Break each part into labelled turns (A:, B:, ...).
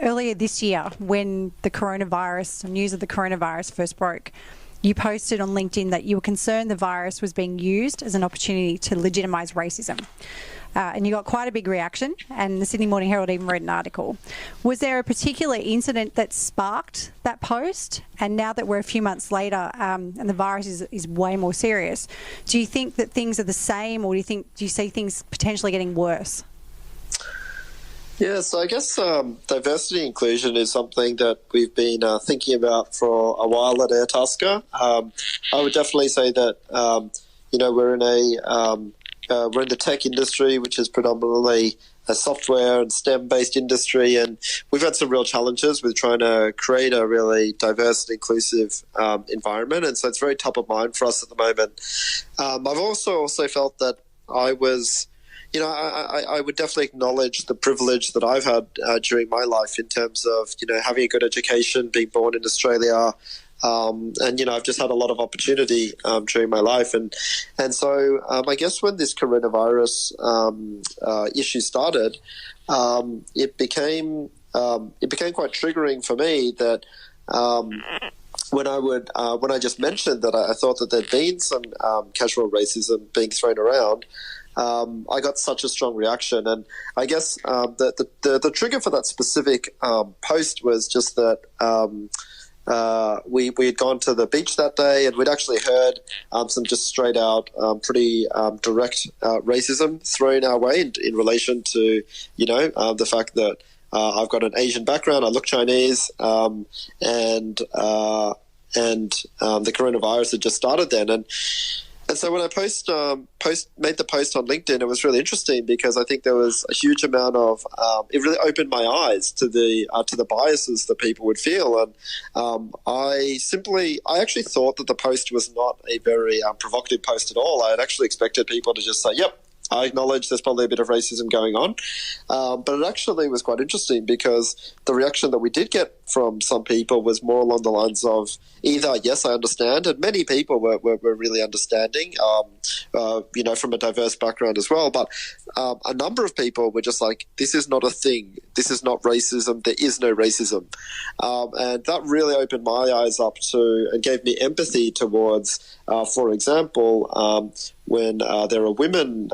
A: Earlier this year, when the news of the coronavirus first broke, you posted on LinkedIn that you were concerned the virus was being used as an opportunity to legitimise racism. And you got quite a big reaction, and the Sydney Morning Herald even wrote an article. Was there a particular incident that sparked that post? And now that we're a few months later and the virus is way more serious, do you think that things are the same, or do you see things potentially getting worse?
B: Yeah, so I guess diversity and inclusion is something that we've been thinking about for a while at Airtasker. I would definitely say that we're in the tech industry, which is predominantly a software and STEM-based industry, and we've had some real challenges with trying to create a really diverse and inclusive environment, and so it's very top of mind for us at the moment. I've also felt that I was... I would definitely acknowledge the privilege that I've had during my life in terms of, having a good education, being born in Australia, and I've just had a lot of opportunity during my life, and so I guess when this coronavirus issue started, it became quite triggering for me that when I just mentioned that I thought that there'd been some casual racism being thrown around. I got such a strong reaction, and I guess the trigger for that specific post was just that we had gone to the beach that day, and we'd actually heard some just straight out pretty direct racism thrown our way in relation to the fact that I've got an Asian background, I look Chinese, and the coronavirus had just started then. And so when I made the post on LinkedIn, it was really interesting because I think there was a huge amount of it really opened my eyes to the biases that people would feel, and I actually thought that the post was not a very provocative post at all. I had actually expected people to just say, "Yep, I acknowledge there's probably a bit of racism going on," but it actually was quite interesting because the reaction that we did get from some people was more along the lines of either, yes, I understand, and many people were really understanding, from a diverse background as well, but a number of people were just like, this is not a thing, this is not racism, there is no racism, and that really opened my eyes up to and gave me empathy towards, for example, when there are women,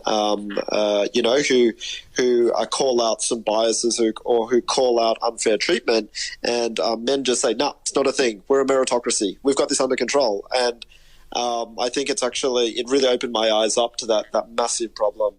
B: who call out some biases or who call out unfair treatment, and men just say, "Nah, it's not a thing. We're a meritocracy. We've got this under control." And I think it really opened my eyes up to that massive problem